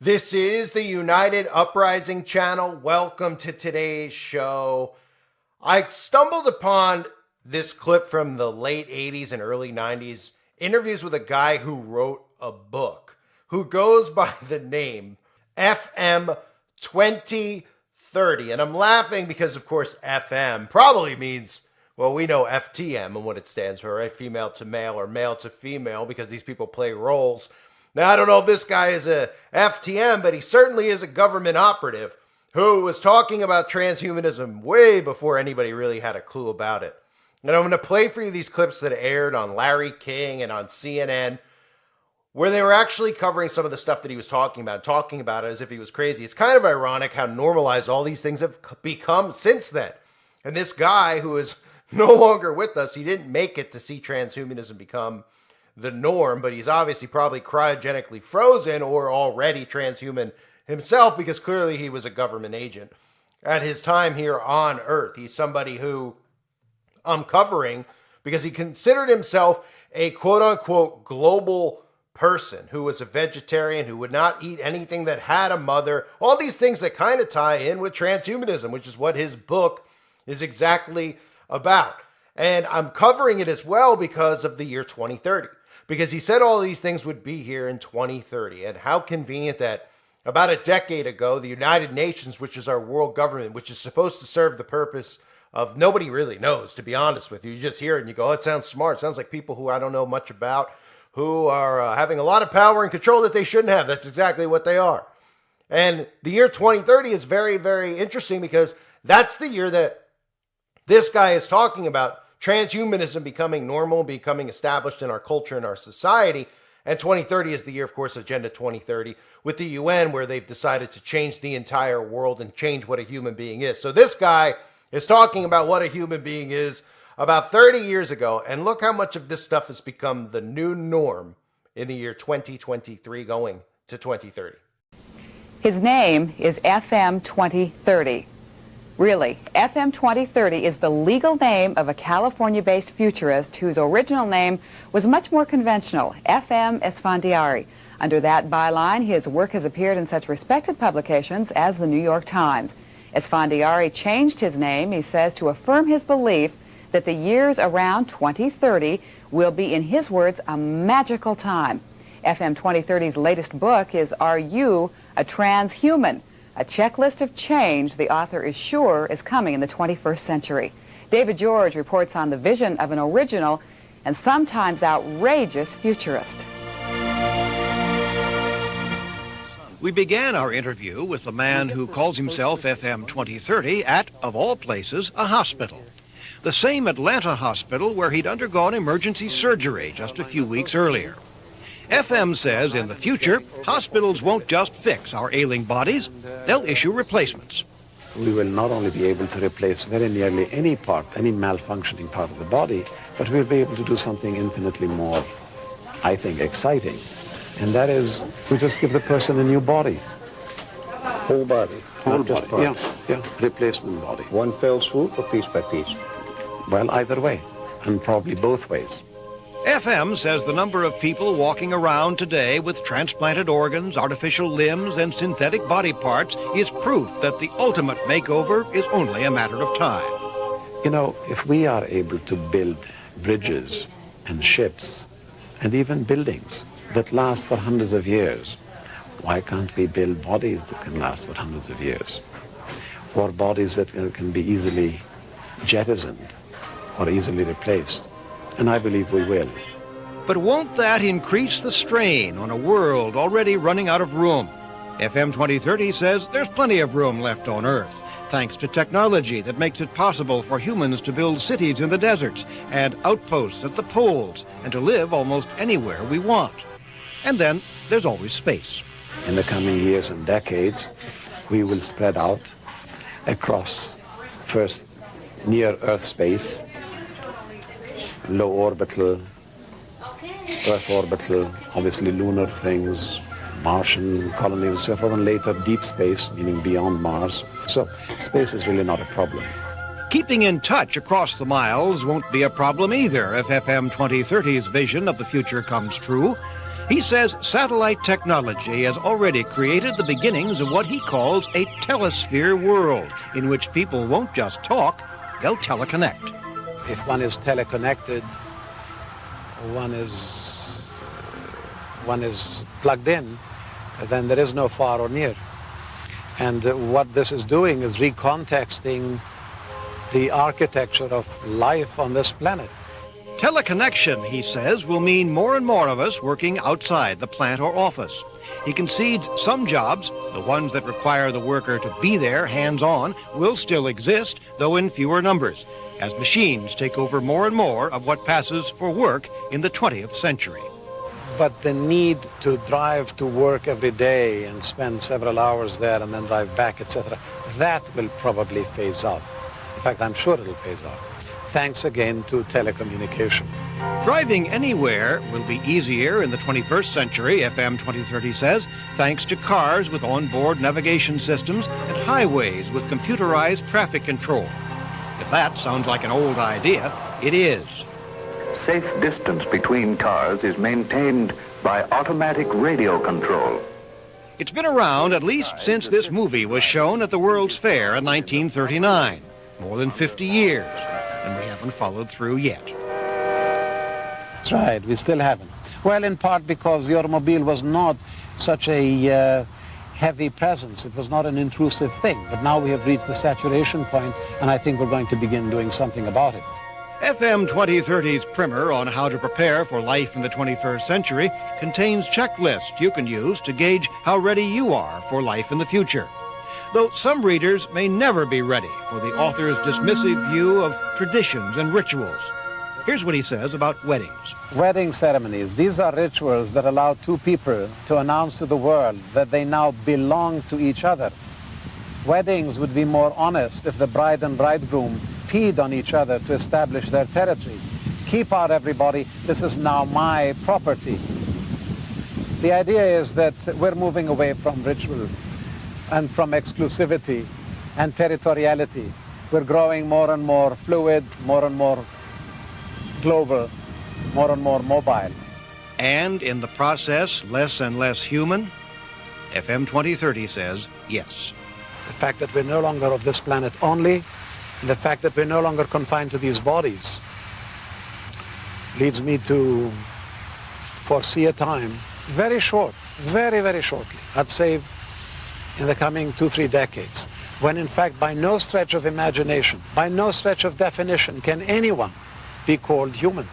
This is the United Uprising channel. Welcome to today's show. I stumbled upon this clip from the late 80s and early 90s, interviews with a guy who wrote a book, who goes by the name FM 2030. And I'm laughing because, of course, FM probably means, well, we know FTM and what it stands for, right? Female to male or male to female, because these people play roles. Now, I don't know if this guy is a FTM, but he certainly is a government operative who was talking about transhumanism way before anybody really had a clue about it. And I'm going to play for you these clips that aired on Larry King and on CNN, where they were actually covering some of the stuff that he was talking about it as if he was crazy. It's kind of ironic how normalized all these things have become since then. And this guy who is no longer with us, he didn't make it to see transhumanism become the norm, but he's obviously probably cryogenically frozen or already transhuman himself, because clearly he was a government agent at his time here on Earth. He's somebody who I'm covering because he considered himself a quote-unquote global person who was a vegetarian, who would not eat anything that had a mother, all these things that kind of tie in with transhumanism, which is what his book is exactly about. And I'm covering it as well because of the year 2030. Because he said all these things would be here in 2030. And how convenient that about a decade ago, the United Nations, which is our world government, which is supposed to serve the purpose of nobody really knows, to be honest with you. You just hear it and you go, oh, it sounds smart. It sounds like people who I don't know much about, who are having a lot of power and control that they shouldn't have. That's exactly what they are. And the year 2030 is very, very interesting because that's the year that this guy is talking about transhumanism becoming normal, becoming established in our culture and our society. And 2030 is the year, of course, Agenda 2030 with the UN, where they've decided to change the entire world and change what a human being is. So this guy is talking about what a human being is about 30 years ago. And look how much of this stuff has become the new norm in the year 2023 going to 2030. His name is FM 2030. Really, FM 2030 is the legal name of a California-based futurist whose original name was much more conventional, FM Esfandiari. Under that byline, his work has appeared in such respected publications as the New York Times. Esfandiari changed his name, he says, to affirm his belief that the years around 2030 will be, in his words, a magical time. FM 2030's latest book is Are You a Transhuman? A checklist of change the author is sure is coming in the 21st century. David George reports on the vision of an original and sometimes outrageous futurist. We began our interview with the man who calls himself FM 2030 at, of all places, a hospital. The same Atlanta hospital where he'd undergone emergency surgery just a few weeks earlier. FM says in the future, hospitals won't just fix our ailing bodies, they'll issue replacements. We will not only be able to replace very nearly any part, any malfunctioning part of the body, but we'll be able to do something infinitely more, I think, exciting. And that is, we just give the person a new body. Whole body? Whole body, yeah, replacement body. One fell swoop or piece by piece? Well, either way, and probably both ways. FM says the number of people walking around today with transplanted organs, artificial limbs, and synthetic body parts is proof that the ultimate makeover is only a matter of time. You know, if we are able to build bridges and ships and even buildings that last for hundreds of years, why can't we build bodies that can last for hundreds of years? Or bodies that can be easily jettisoned or easily replaced? And I believe we will. But won't that increase the strain on a world already running out of room? FM 2030 says there's plenty of room left on Earth, thanks to technology that makes it possible for humans to build cities in the deserts and outposts at the poles and to live almost anywhere we want. And then there's always space. In the coming years and decades, we will spread out across first near Earth space, low orbital, Earth orbital, obviously lunar things, Martian colonies and so forth, and later deep space, meaning beyond Mars. So space is really not a problem. Keeping in touch across the miles won't be a problem either if FM 2030's vision of the future comes true. He says satellite technology has already created the beginnings of what he calls a telesphere world, in which people won't just talk, they'll teleconnect. If one is teleconnected, one is plugged in, then there is no far or near. And what this is doing is recontexting the architecture of life on this planet. Teleconnection, he says, will mean more and more of us working outside the plant or office. He concedes some jobs, the ones that require the worker to be there hands-on, will still exist, though in fewer numbers, as machines take over more and more of what passes for work in the 20th century. But the need to drive to work every day and spend several hours there and then drive back, etc., that will probably phase out. In fact, I'm sure it'll phase out. Thanks again to telecommunication. Driving anywhere will be easier in the 21st century, FM 2030 says, thanks to cars with onboard navigation systems and highways with computerized traffic control. If that sounds like an old idea, it is. Safe distance between cars is maintained by automatic radio control. It's been around at least since this movie was shown at the World's Fair in 1939. More than 50 years, and we haven't followed through yet. That's right, we still haven't. Well, in part because the automobile was not such a heavy presence. It was not an intrusive thing. But now we have reached the saturation point, and I think we're going to begin doing something about it. FM 2030's primer on how to prepare for life in the 21st century contains checklists you can use to gauge how ready you are for life in the future. Though some readers may never be ready for the author's dismissive view of traditions and rituals. Here's what he says about weddings. Wedding ceremonies, these are rituals that allow two people to announce to the world that they now belong to each other. Weddings would be more honest if the bride and bridegroom peed on each other to establish their territory. Keep out, everybody, this is now my property. The idea is that we're moving away from ritual and from exclusivity and territoriality. We're growing more and more fluid, more and more global, more and more mobile. And in the process, less and less human? FM 2030 says yes. The fact that we're no longer of this planet only, and the fact that we're no longer confined to these bodies, leads me to foresee a time, very short, very, very shortly, I'd say in the coming 2-3 decades, when in fact by no stretch of imagination, by no stretch of definition can anyone be called human.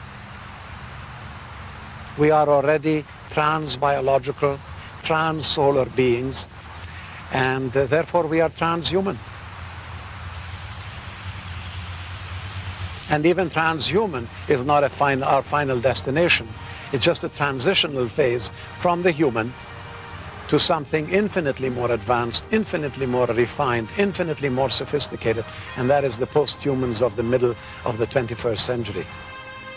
We are already trans-biological, trans-solar beings, and therefore we are transhuman. And even transhuman is not our final destination. It's just a transitional phase from the human to something infinitely more advanced, infinitely more refined, infinitely more sophisticated, and that is the post-humans of the middle of the 21st century.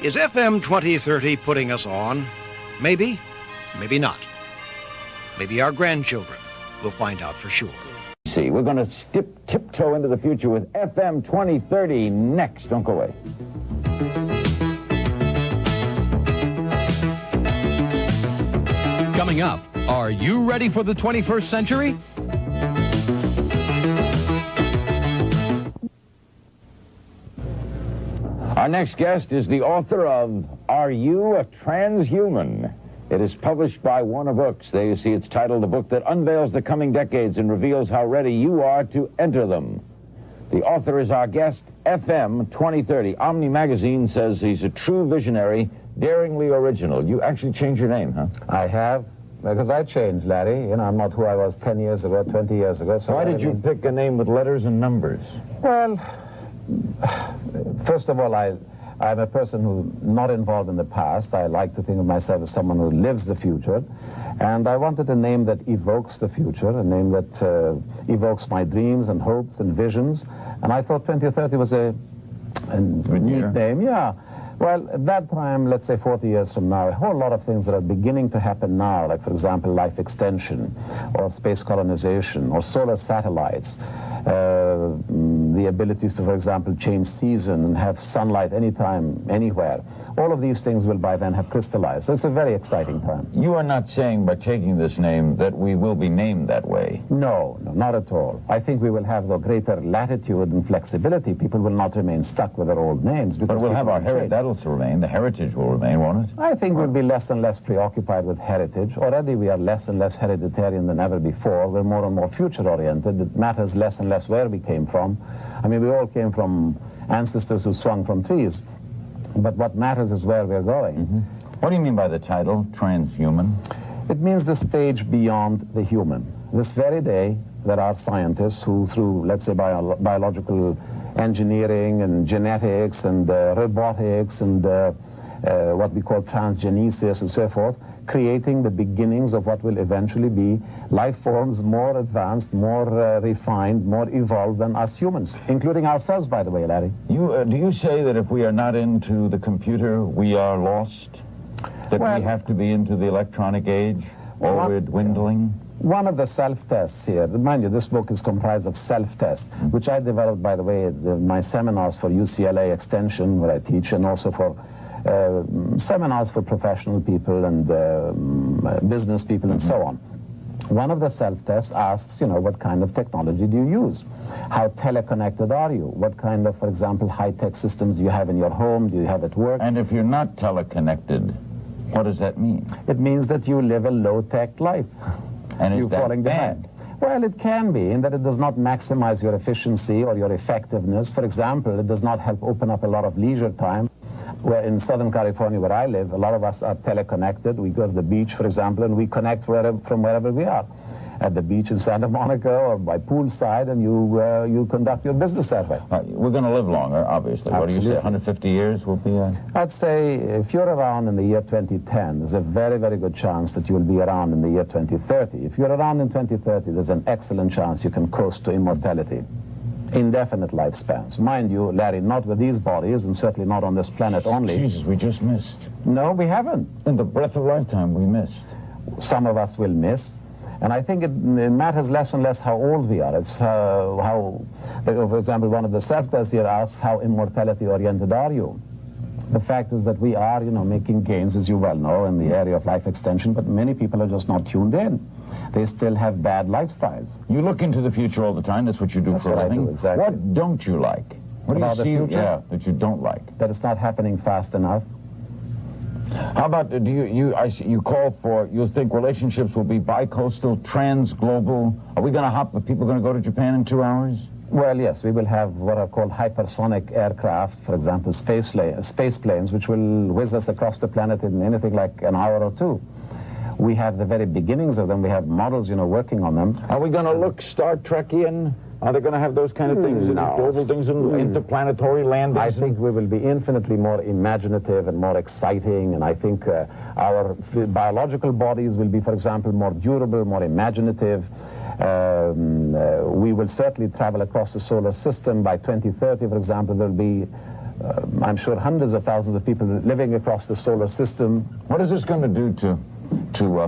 Is FM 2030 putting us on? Maybe, maybe not. Maybe our grandchildren will find out for sure. See, we're going to tiptoe into the future with FM 2030 next. Don't go away. Coming up, are you ready for the 21st century? Our next guest is the author of Are You a Transhuman? It is published by Warner Books. There you see it's titled, a book that unveils the coming decades and reveals how ready you are to enter them. The author is our guest, FM 2030. Omni Magazine says he's a true visionary, daringly original. You actually changed your name, huh? I have, because I changed, Larry. You know, I'm not who I was 10 years ago, 20 years ago. So why did you pick a name with letters and numbers? Well, first of all, I'm a person who's not involved in the past. I like to think of myself as someone who lives the future. And I wanted a name that evokes the future, a name that evokes my dreams and hopes and visions. And I thought 2030 was a neat name, yeah. Well, at that time, let's say 40 years from now, a whole lot of things that are beginning to happen now, like, for example, life extension, or space colonization, or solar satellites, the ability to, for example, change season and have sunlight anytime, anywhere. All of these things will by then have crystallized. So it's a very exciting time. You are not saying by taking this name that we will be named that way. No, not at all. I think we will have the greater latitude and flexibility. People will not remain stuck with their old names. But we'll have our heritage. That'll remain. The heritage will remain, won't it? I think we'll be less and less preoccupied with heritage. Already we are less and less hereditarian than ever before. We're more and more future-oriented. It matters less and less where we came from. I mean, we all came from ancestors who swung from trees. But what matters is where we're going. Mm-hmm. What do you mean by the title, transhuman? It means the stage beyond the human. This very day, there are scientists who, through, let's say, biological engineering and genetics and robotics and what we call transgenesis and so forth, creating the beginnings of what will eventually be life forms more advanced, more refined, more evolved than us humans, including ourselves, by the way, Larry. Do you say that if we are not into the computer, we are lost? That we have to be into the electronic age, or we're dwindling? One of the self-tests here, mind you, this book is comprised of self-tests, which I developed, by the way, my seminars for UCLA Extension, where I teach, and also for seminars for professional people and business people and so on. One of the self-tests asks, you know, what kind of technology do you use? How teleconnected are you? What kind of, for example, high-tech systems do you have in your home? Do you have at work? And if you're not teleconnected, what does that mean? It means that you live a low-tech life. And you're falling behind. Well, it can be, in that it does not maximize your efficiency or your effectiveness. For example, it does not help open up a lot of leisure time. Where in Southern California, where I live, a lot of us are teleconnected. We go to the beach, for example, and we connect from wherever we are. At the beach in Santa Monica or by poolside, and you conduct your business that way. We're going to live longer, obviously. Absolutely. What do you say, 150 years will be? I'd say if you're around in the year 2010, there's a very, very good chance that you'll be around in the year 2030. If you're around in 2030, there's an excellent chance you can coast to immortality. Indefinite lifespans. Mind you, Larry, not with these bodies, and certainly not on this planet only. Jesus, we just missed. No, we haven't. In the breath of lifetime, we missed. Some of us will miss. And I think it matters less and less how old we are. It's for example, one of the self-tests here asks, how immortality-oriented are you? The fact is that we are, you know, making gains, as you well know, in the area of life extension, but many people are just not tuned in. They still have bad lifestyles. You look into the future all the time. That's what you do for a living. I do, exactly. What don't you like? What do you see that you don't like? That it's not happening fast enough. How about, you call for, you think relationships will be bi-coastal, trans-global? Are we going to hop, are people going to go to Japan in 2 hours? Well, yes, we will have what are called hypersonic aircraft, for example, space planes, which will whiz us across the planet in anything like an hour or two. We have the very beginnings of them. We have models, you know, working on them. Are we going to look Star Trekian? Are they going to have those kind of things, no. Global things, and interplanetary landings? I think we will be infinitely more imaginative and more exciting, and I think our biological bodies will be, for example, more durable, more imaginative. We will certainly travel across the solar system. By 2030, for example, there will be, I'm sure, hundreds of thousands of people living across the solar system. What is this going to do to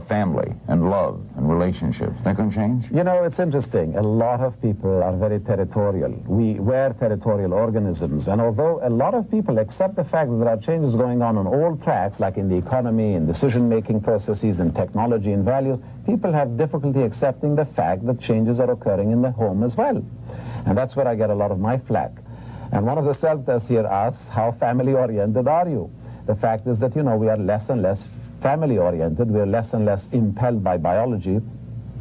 family and love and relationships? That going to change? You know, it's interesting. A lot of people are very territorial. We're territorial organisms. And although a lot of people accept the fact that there are changes going on all tracks, like in the economy, in decision-making processes, in technology and values, people have difficulty accepting the fact that changes are occurring in the home as well. And that's where I get a lot of my flack. And one of the self-tests here asks, how family-oriented are you? The fact is that, you know, we are less and less family-oriented. We're less and less impelled by biology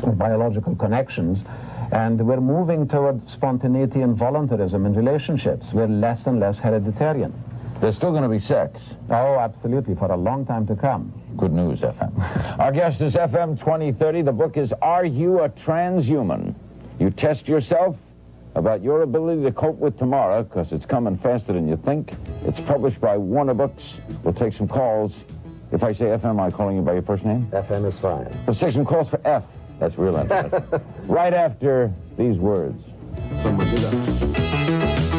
or biological connections, and we're moving toward spontaneity and voluntarism in relationships. We're less and less hereditarian. There's still going to be sex. Oh, absolutely, for a long time to come. Good news, FM. Our guest is FM 2030. The book is Are You a Transhuman? You test yourself about your ability to cope with tomorrow, because it's coming faster than you think. It's published by Warner Books. We'll take some calls. If I say FM, am I calling you by your first name? FM is fine. Let's take some calls for F. That's real intimate. Right after these words. Someone do that.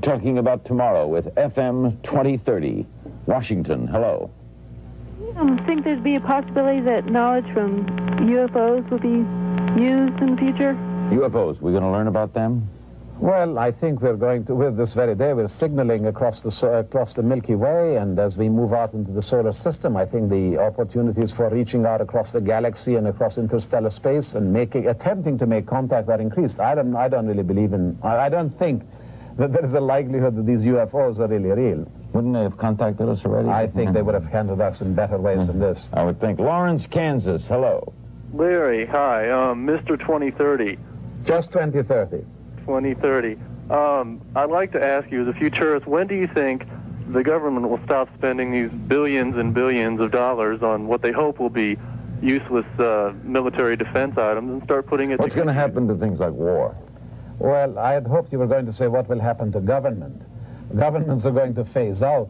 talking about tomorrow with FM 2030. Washington, hello. I think there'd be a possibility that knowledge from UFOs will be used in the future. UFOs, we're going to learn about them? Well, I think we're going to, with this very day, we're signaling across the Milky Way, and as we move out into the solar system, I think the opportunities for reaching out across the galaxy and across interstellar space and attempting to make contact are increased. I don't really believe in, I don't think that there is a likelihood that these UFOs are really real. Wouldn't they have contacted us already? I think they would have handled us in better ways than this. I would think. Lawrence, Kansas, hello. Larry, hi. Mr. 2030. Just 2030. 2030. I'd like to ask you, as a futurist, when do you think the government will stop spending these billions and billions of dollars on what they hope will be useless military defense items and start putting it... What's going to happen to things like war? Well, I had hoped you were going to say what will happen to government. Governments are going to phase out.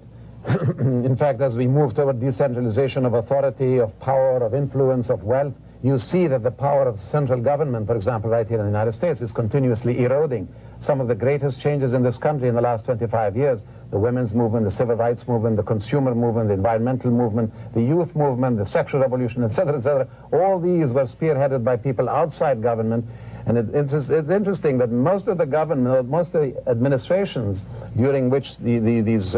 In fact, as we move toward decentralization of authority, of power, of influence, of wealth, you see that the power of the central government, for example, right here in the United States, is continuously eroding. Some of the greatest changes in this country in the last 25 years, the women's movement, the civil rights movement, the consumer movement, the environmental movement, the youth movement, the sexual revolution, etc., all these were spearheaded by people outside government. And it's interesting that most of the government, most of the administrations during which these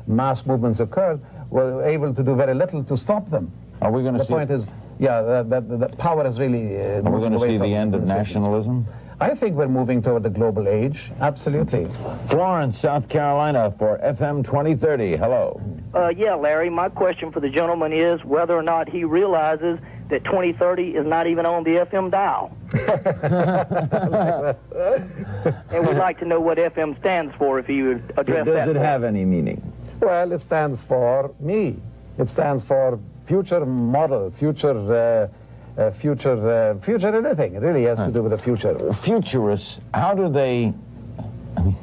mass movements occurred were able to do very little to stop them. Are we going to see... The point is, yeah, the power is really... Are we going to see the end of nationalism? I think we're moving toward the global age, absolutely. Florence, South Carolina for FM 2030. Hello. Yeah, Larry, my question for the gentleman is whether or not he realizes that 2030 is not even on the FM dial. And we'd like to know what FM stands for, if he would address that. Does it have any meaning? Well, it stands for me. It stands for future model, future anything. It really has to do with the future. Futurists, how do they... I mean,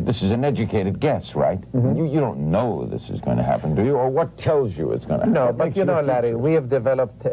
this is an educated guess, right? Mm-hmm. You don't know this is going to happen, do you? Or what tells you it's going to happen? No, but you know, Larry, we have developed,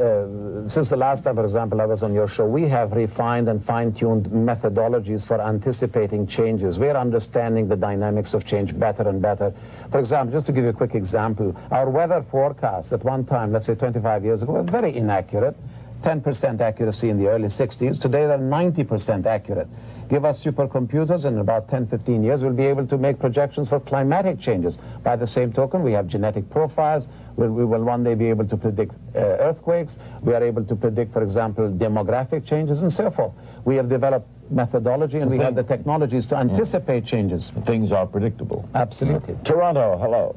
since the last time, for example, I was on your show, we have refined and fine-tuned methodologies for anticipating changes. We are understanding the dynamics of change better and better. For example, just to give you a quick example, our weather forecasts at one time, let's say 25 years ago, were very inaccurate. 10% accuracy in the early 60s. Today, they're 90% accurate. Give us supercomputers, and in about 10, 15 years, we'll be able to make projections for climatic changes. By the same token, we have genetic profiles. We will one day be able to predict earthquakes. We are able to predict, for example, demographic changes and so forth. We have developed methodology, and we have the technologies to anticipate changes. Things are predictable. Absolutely. Toronto, hello.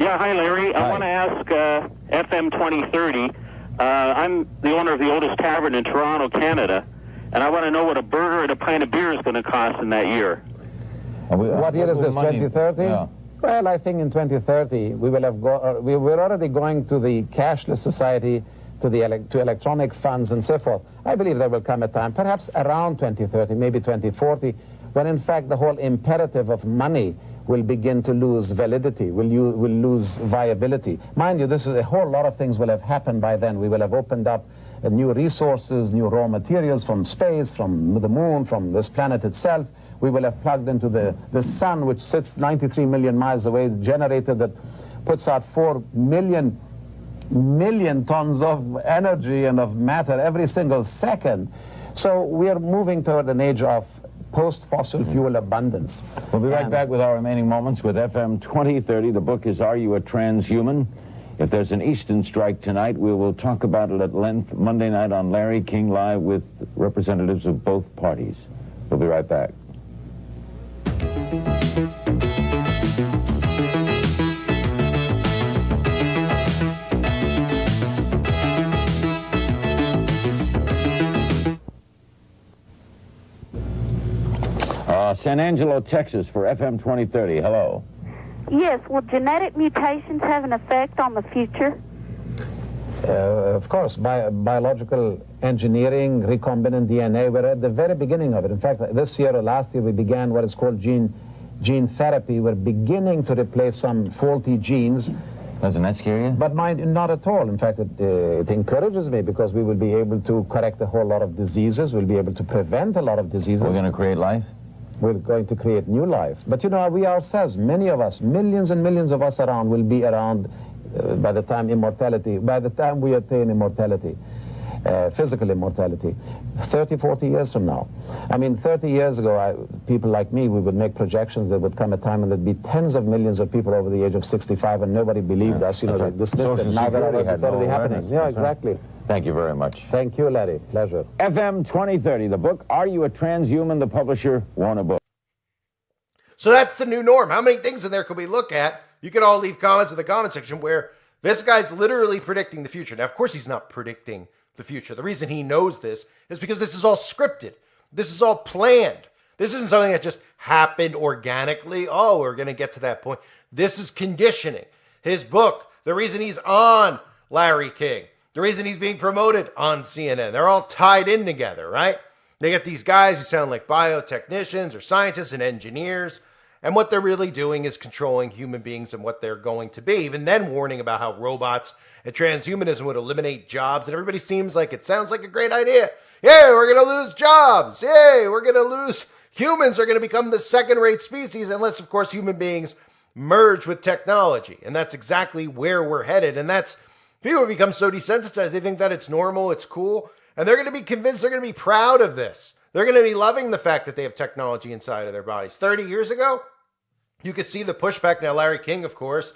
Yeah, hi, Larry. Hi. I want to ask FM 2030. I'm the owner of the oldest tavern in Toronto, Canada, and I want to know what a burger and a pint of beer is going to cost in that year. What year is this, 2030? Yeah. Well, I think in 2030 we will have we're already going to the cashless society, to electronic funds and so forth. I believe there will come a time, perhaps around 2030, maybe 2040, when in fact the whole imperative of money will begin to lose validity, will lose viability. Mind you, this is a whole lot of things will have happened by then. We will have opened up new resources, new raw materials from space, from the moon, from this planet itself. We will have plugged into the sun, which sits 93 million miles away, generator that puts out 4 million tons of energy and of matter every single second. So we are moving toward an age of post-fossil fuel abundance. We'll be right back with our remaining moments with FM 2030. The book is Are You a Transhuman? If there's an Eastern strike tonight, we will talk about it at length Monday night on Larry King Live with representatives of both parties. We'll be right back. San Angelo, Texas for FM 2030. Hello. Yes, will genetic mutations have an effect on the future? Of course, biological engineering, recombinant DNA, we're at the very beginning of it. In fact, this year or last year we began what is called gene therapy. We're beginning to replace some faulty genes. Doesn't that scare you? But mind, not at all. In fact, it encourages me because we will be able to correct a whole lot of diseases. We'll be able to prevent a lot of diseases. We're going to create life? We're going to create new life. But you know, we ourselves, many of us, millions and millions of us around, will be around by the time we attain immortality. Physical immortality, 30, 40 years from now. I mean, 30 years ago, people like me, we would make projections. There would come a time when there'd be tens of millions of people over the age of 65, and nobody believed us. You know, they dismissed it. Now it's already happening. Yeah, exactly. Thank you very much. Thank you, Larry. Pleasure. FM 2030, the book, Are You a Transhuman? The publisher, Warner Books. So that's the new norm. How many things in there could we look at? You can all leave comments in the comment section where this guy's literally predicting the future. Now, of course, he's not predicting the future. The reason he knows this is because this is all scripted. This is all planned. This isn't something that just happened organically. Oh, we're going to get to that point. This is conditioning. His book, the reason he's on Larry King, the reason he's being promoted on CNN, they're all tied in together, right? They get these guys who sound like biotechnicians or scientists and engineers, and what they're really doing is controlling human beings and what they're going to be. Even then warning about how robots and transhumanism would eliminate jobs, and everybody seems like it sounds like a great idea. Yay, we're going to lose jobs. Yay, we're going to lose. Humans are going to become the second-rate species unless, of course, human beings merge with technology. And that's exactly where we're headed. And that's, people become so desensitized, they think that it's normal, it's cool. And they're going to be convinced, they're going to be proud of this. They're going to be loving the fact that they have technology inside of their bodies. 30 years ago, you could see the pushback. Now, Larry King, of course,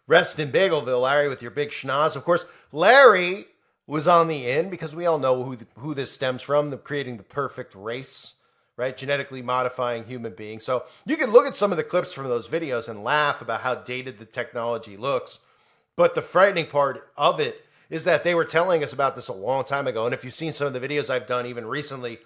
rest in Bagelville, Larry, with your big schnoz. Of course, Larry was on the in because we all know who this stems from, creating the perfect race, right? Genetically modifying human beings. So you can look at some of the clips from those videos and laugh about how dated the technology looks. But the frightening part of it is that they were telling us about this a long time ago. And if you've seen some of the videos I've done even recently,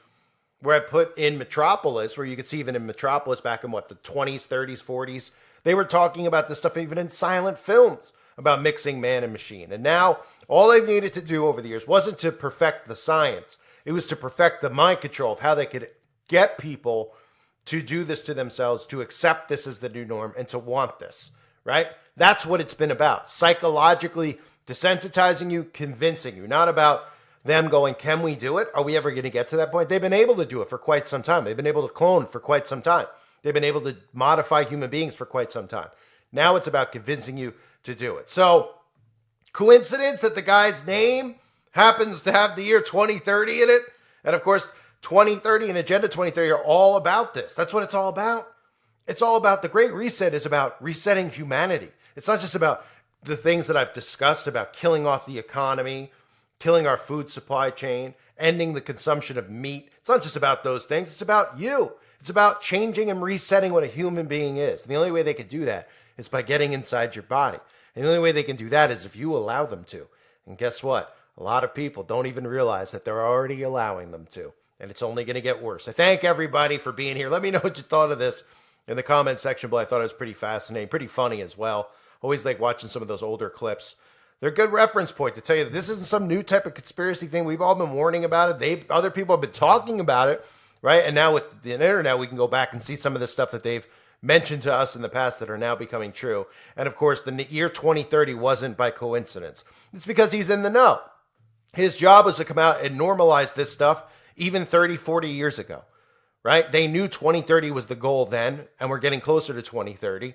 where I put in Metropolis, where you could see even in Metropolis back in the 20s, 30s, 40s, they were talking about this stuff even in silent films about mixing man and machine. And now all they've needed to do over the years wasn't to perfect the science. It was to perfect the mind control of how they could get people to do this to themselves, to accept this as the new norm, and to want this, right? That's what it's been about. Psychologically desensitizing you, convincing you, not about them going, can we do it? Are we ever going to get to that point? They've been able to do it for quite some time. They've been able to clone for quite some time. They've been able to modify human beings for quite some time. Now it's about convincing you to do it. So, coincidence that the guy's name happens to have the year 2030 in it? And of course, 2030 and Agenda 2030 are all about this. That's what it's all about. It's all about, the Great Reset is about resetting humanity. It's not just about the things that I've discussed about killing off the economy, killing our food supply chain, ending the consumption of meat. It's not just about those things. It's about you. It's about changing and resetting what a human being is. And the only way they can do that is by getting inside your body. And the only way they can do that is if you allow them to. And guess what? A lot of people don't even realize that they're already allowing them to. And it's only going to get worse. I thank everybody for being here. Let me know what you thought of this in the comment section below. I thought it was pretty fascinating, pretty funny as well. Always like watching some of those older clips. They're a good reference point to tell you that this isn't some new type of conspiracy thing. We've all been warning about it. Other people have been talking about it, right? And now with the internet, we can go back and see some of the stuff that they've mentioned to us in the past that are now becoming true. And of course, the year 2030 wasn't by coincidence. It's because he's in the know. His job was to come out and normalize this stuff even 30, 40 years ago, right? They knew 2030 was the goal then, and we're getting closer to 2030.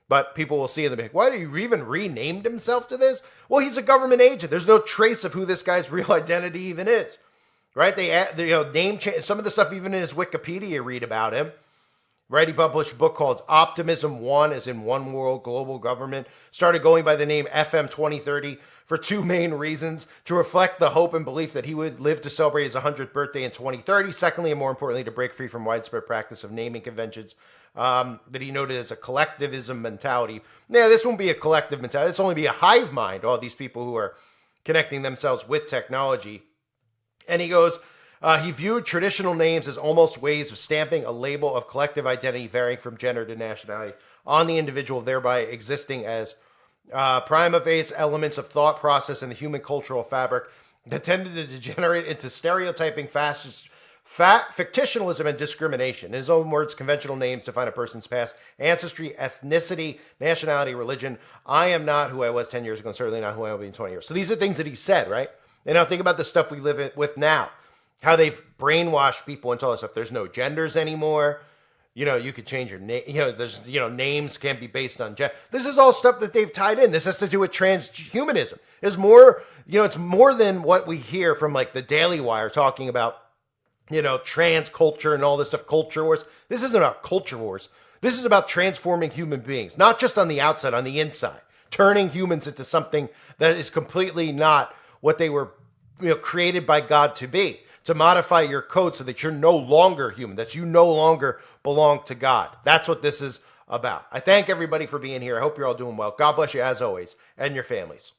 But people will see in the big, why did he even renamed himself to this? Well, he's a government agent. There's no trace of who this guy's real identity even is, right? They name change, some of the stuff even in his Wikipedia read about him, right? He published a book called Optimism One, as in One World Global Government. Started going by the name FM 2030 for two main reasons: to reflect the hope and belief that he would live to celebrate his 100th birthday in 2030. Secondly, and more importantly, to break free from widespread practice of naming conventions that he noted as a collectivism mentality. Yeah, this won't be a collective mentality. This will only be a hive mind, all these people who are connecting themselves with technology. And he goes, he viewed traditional names as almost ways of stamping a label of collective identity varying from gender to nationality on the individual, thereby existing as prima facie elements of thought process in the human cultural fabric that tended to degenerate into stereotyping, fascist, fictionalism, and discrimination. In his own words, conventional names define a person's past, ancestry, ethnicity, nationality, religion. I am not who I was 10 years ago, and certainly not who I will be in 20 years. So these are things that he said, right? And now think about the stuff we live with now. how they've brainwashed people into all this stuff. There's no genders anymore. You know, you could change your name. You know, there's, you know, names can't be based on gender. This is all stuff that they've tied in. This has to do with transhumanism. It's more, you know, it's more than what we hear from like the Daily Wire talking about, you know, trans culture and all this stuff, culture wars. This isn't about culture wars. This is about transforming human beings, not just on the outside, on the inside, turning humans into something that is completely not what they were, you know, created by God to be. To modify your code so that you're no longer human, that you no longer belong to God. That's what this is about. I thank everybody for being here. I hope you're all doing well. God bless you as always, and your families.